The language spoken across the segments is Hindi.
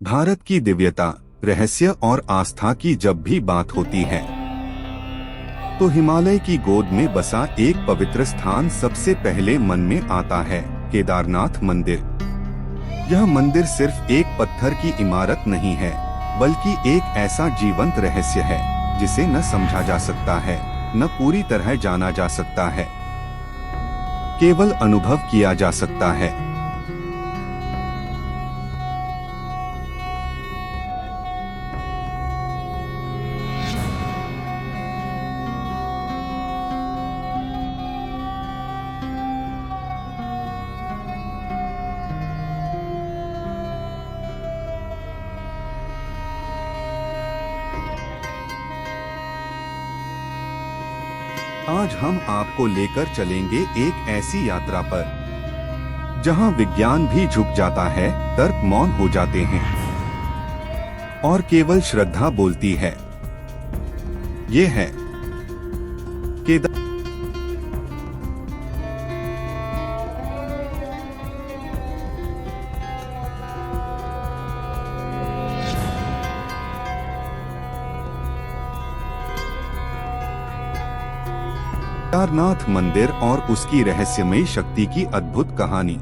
भारत की दिव्यता, रहस्य और आस्था की जब भी बात होती है तो हिमालय की गोद में बसा एक पवित्र स्थान सबसे पहले मन में आता है, केदारनाथ मंदिर। यह मंदिर सिर्फ एक पत्थर की इमारत नहीं है, बल्कि एक ऐसा जीवंत रहस्य है जिसे न समझा जा सकता है, न पूरी तरह जाना जा सकता है, केवल अनुभव किया जा सकता है। आज हम आपको लेकर चलेंगे एक ऐसी यात्रा पर जहां विज्ञान भी झुक जाता है, तर्क मौन हो जाते हैं और केवल श्रद्धा बोलती है। ये है केदार। केदारनाथ मंदिर और उसकी रहस्यमयी शक्ति की अद्भुत कहानी।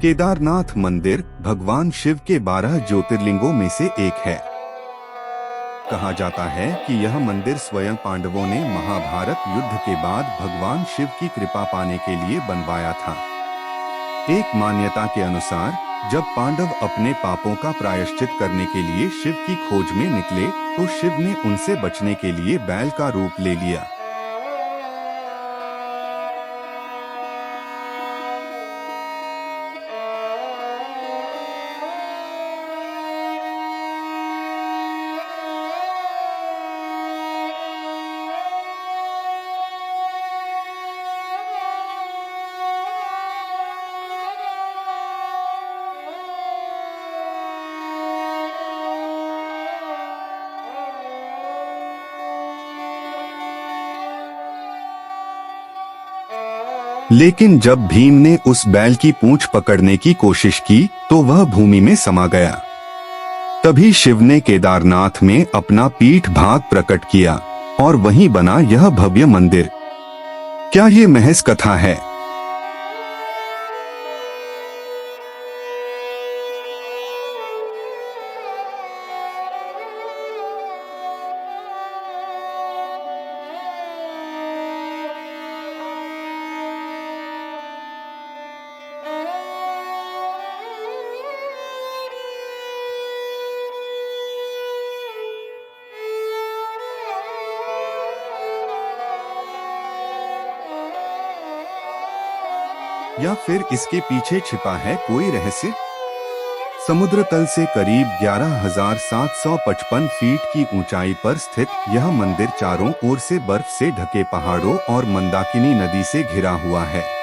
केदारनाथ मंदिर भगवान शिव के 12 ज्योतिर्लिंगों में से एक है। कहा जाता है कि यह मंदिर स्वयं पांडवों ने महाभारत युद्ध के बाद भगवान शिव की कृपा पाने के लिए बनवाया था। एक मान्यता के अनुसार जब पांडव अपने पापों का प्रायश्चित करने के लिए शिव की खोज में निकले तो शिव ने उनसे बचने के लिए बैल का रूप ले लिया। लेकिन जब भीम ने उस बैल की पूंछ पकड़ने की कोशिश की तो वह भूमि में समा गया। तभी शिव ने केदारनाथ में अपना पीठ भाग प्रकट किया और वहीं बना यह भव्य मंदिर। क्या ये महज कथा है? या फिर इसके पीछे छिपा है कोई रहस्य? समुद्र तल से करीब 11,755 फीट की ऊंचाई पर स्थित यह मंदिर चारों ओर से बर्फ से ढके पहाड़ों और मंदाकिनी नदी से घिरा हुआ है।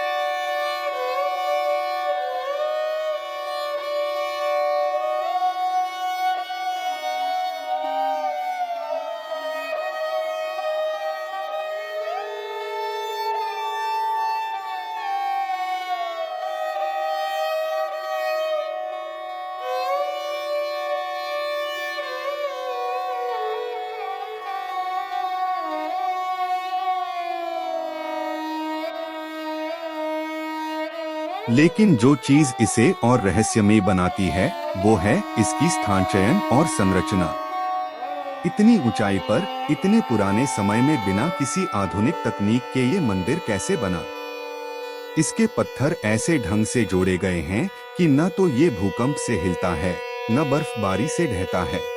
लेकिन जो चीज इसे और रहस्यमय बनाती है वो है इसकी स्थान चयन और संरचना। इतनी ऊंचाई पर इतने पुराने समय में बिना किसी आधुनिक तकनीक के ये मंदिर कैसे बना? इसके पत्थर ऐसे ढंग से जोड़े गए हैं कि न तो ये भूकंप से हिलता है, न बर्फबारी से ढहता है।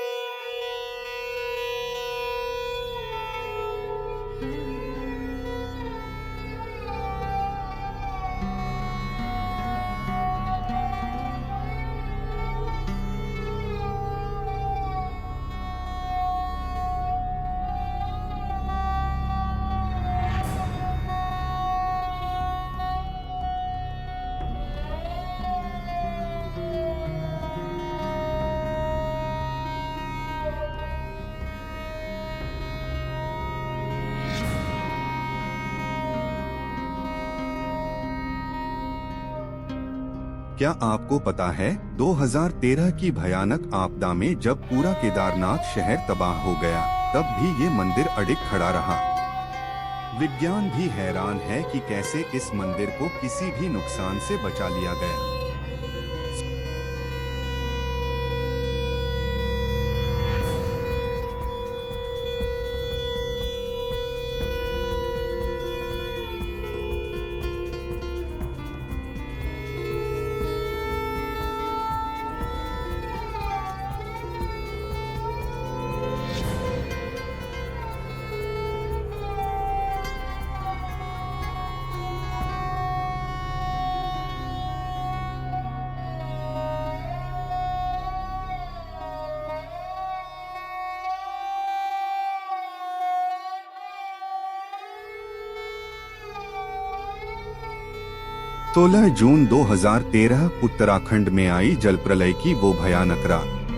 क्या आपको पता है 2013 की भयानक आपदा में जब पूरा केदारनाथ शहर तबाह हो गया, तब भी ये मंदिर अडिग खड़ा रहा। विज्ञान भी हैरान है कि कैसे इस मंदिर को किसी भी नुकसान से बचा लिया गया। 16 जून 2013 उत्तराखंड में आई जलप्रलय की वो भयानक रात।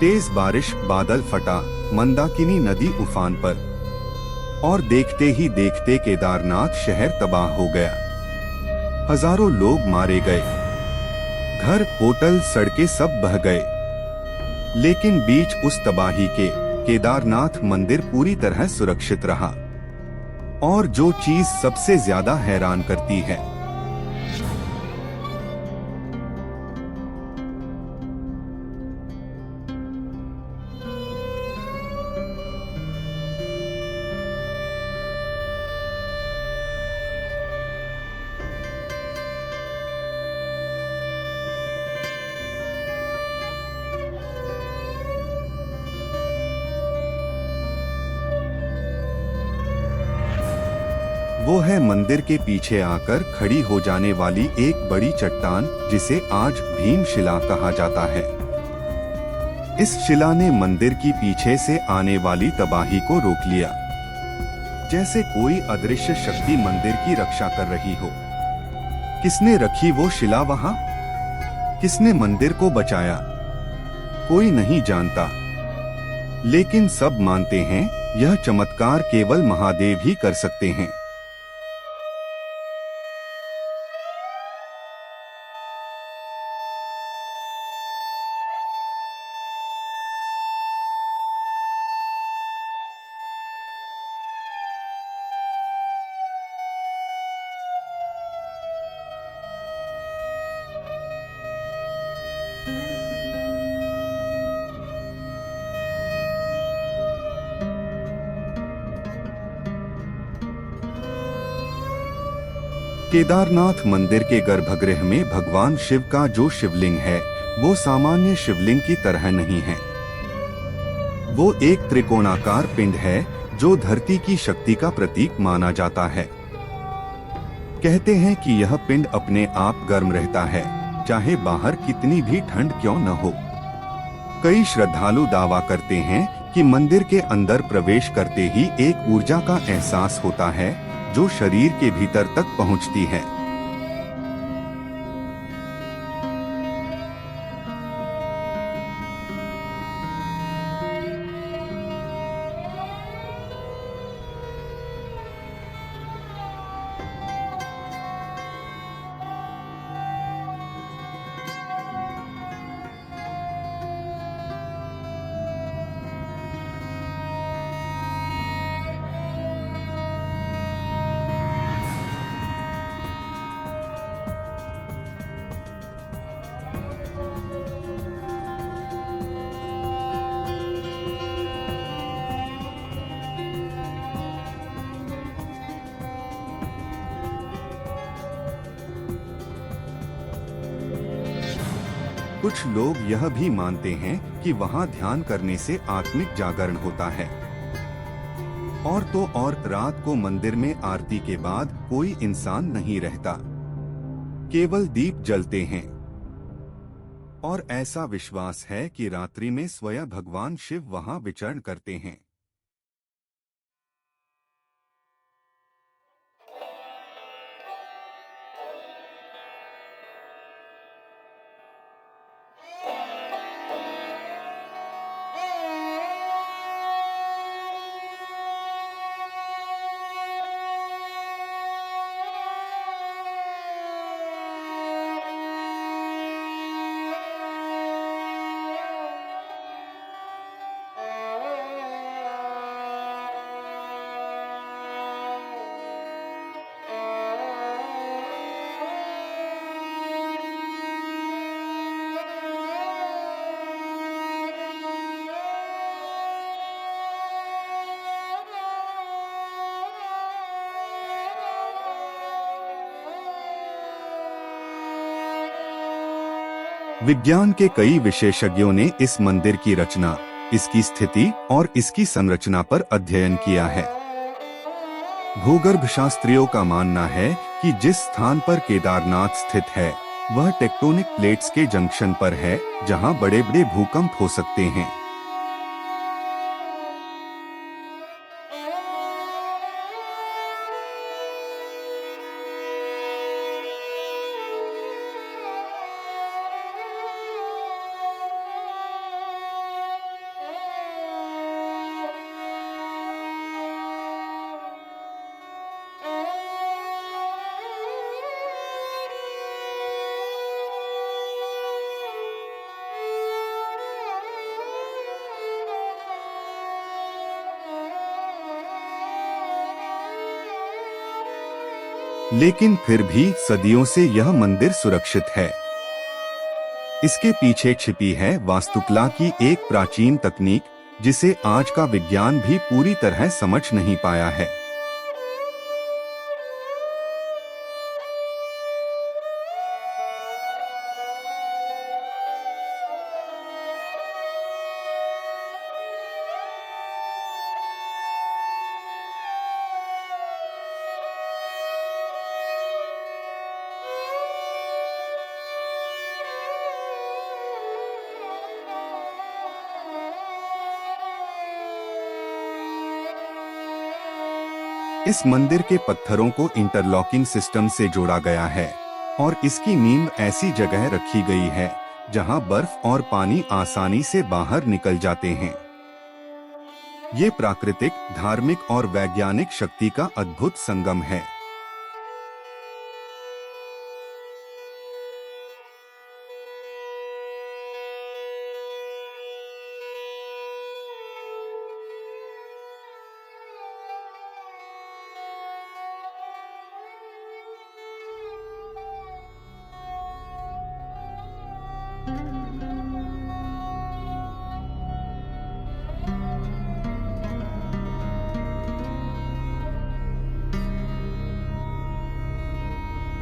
तेज बारिश, बादल फटा, मंदाकिनी नदी उफान पर, और देखते ही देखते केदारनाथ शहर तबाह हो गया। हजारों लोग मारे गए, घर, होटल, सड़कें सब बह गए। लेकिन बीच उस तबाही के केदारनाथ मंदिर पूरी तरह सुरक्षित रहा। और जो चीज सबसे ज्यादा हैरान करती है, वो है मंदिर के पीछे आकर खड़ी हो जाने वाली एक बड़ी चट्टान, जिसे आज भीमशिला कहा जाता है। इस शिला ने मंदिर की पीछे से आने वाली तबाही को रोक लिया, जैसे कोई अदृश्य शक्ति मंदिर की रक्षा कर रही हो। किसने रखी वो शिला वहां? किसने मंदिर को बचाया? कोई नहीं जानता, लेकिन सब मानते हैं यह चमत्कार केवल महादेव ही कर सकते हैं। केदारनाथ मंदिर के गर्भगृह में भगवान शिव का जो शिवलिंग है, वो सामान्य शिवलिंग की तरह नहीं है। वो एक त्रिकोणाकार पिंड है जो धरती की शक्ति का प्रतीक माना जाता है। कहते हैं कि यह पिंड अपने आप गर्म रहता है, चाहे बाहर कितनी भी ठंड क्यों न हो। कई श्रद्धालु दावा करते हैं कि मंदिर के अंदर प्रवेश करते ही एक ऊर्जा का एहसास होता है जो शरीर के भीतर तक पहुंचती है। कुछ लोग यह भी मानते हैं कि वहां ध्यान करने से आत्मिक जागरण होता है। और तो और रात को मंदिर में आरती के बाद कोई इंसान नहीं रहता, केवल दीप जलते हैं। और ऐसा विश्वास है कि रात्रि में स्वयं भगवान शिव वहां विचरण करते हैं। विज्ञान के कई विशेषज्ञों ने इस मंदिर की रचना, इसकी स्थिति और इसकी संरचना पर अध्ययन किया है। भूगर्भ शास्त्रियों का मानना है कि जिस स्थान पर केदारनाथ स्थित है वह टेक्टोनिक प्लेट्स के जंक्शन पर है, जहां बड़े बड़े भूकंप हो सकते हैं। लेकिन फिर भी सदियों से यह मंदिर सुरक्षित है। इसके पीछे छिपी है वास्तुकला की एक प्राचीन तकनीक, जिसे आज का विज्ञान भी पूरी तरह समझ नहीं पाया है। इस मंदिर के पत्थरों को इंटरलॉकिंग सिस्टम से जोड़ा गया है और इसकी नींव ऐसी जगह रखी गई है जहां बर्फ और पानी आसानी से बाहर निकल जाते हैं। ये प्राकृतिक, धार्मिक और वैज्ञानिक शक्ति का अद्भुत संगम है।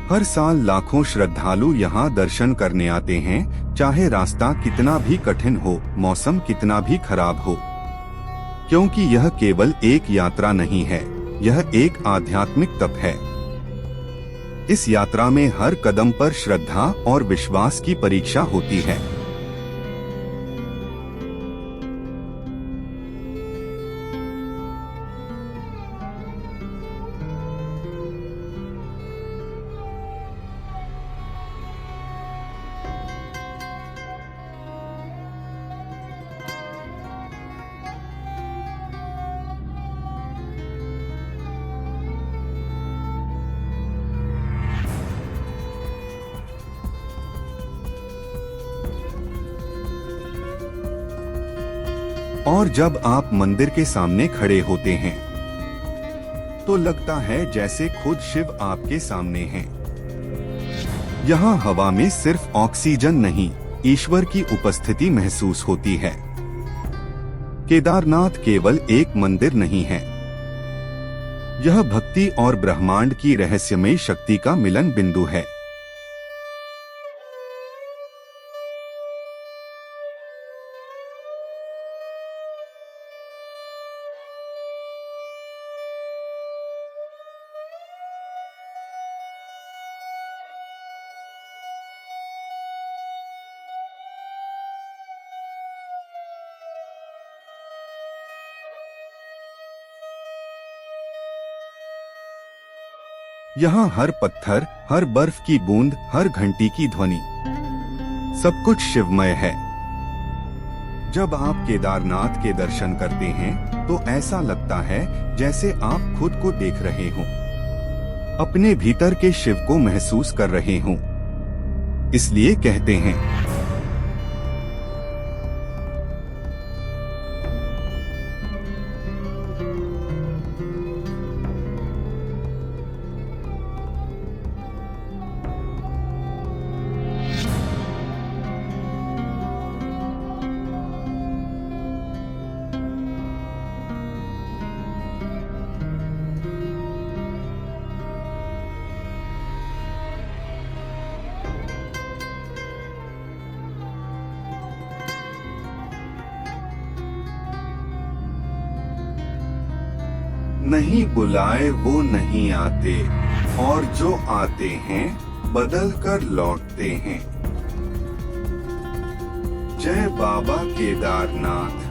हर साल लाखों श्रद्धालु यहाँ दर्शन करने आते हैं, चाहे रास्ता कितना भी कठिन हो, मौसम कितना भी खराब हो। क्योंकि यह केवल एक यात्रा नहीं है, यह एक आध्यात्मिक तप है। इस यात्रा में हर कदम पर श्रद्धा और विश्वास की परीक्षा होती है। और जब आप मंदिर के सामने खड़े होते हैं तो लगता है जैसे खुद शिव आपके सामने हैं। यहाँ हवा में सिर्फ ऑक्सीजन नहीं, ईश्वर की उपस्थिति महसूस होती है। केदारनाथ केवल एक मंदिर नहीं है, यह भक्ति और ब्रह्मांड की रहस्यमय शक्ति का मिलन बिंदु है। यहाँ हर पत्थर, हर बर्फ की बूंद, हर घंटी की ध्वनि, सब कुछ शिवमय है। जब आप केदारनाथ के दर्शन करते हैं तो ऐसा लगता है जैसे आप खुद को देख रहे हों, अपने भीतर के शिव को महसूस कर रहे हों। इसलिए कहते हैं, नहीं बुलाए वो नहीं आते, और जो आते हैं बदल कर लौटते हैं। जय बाबा केदारनाथ।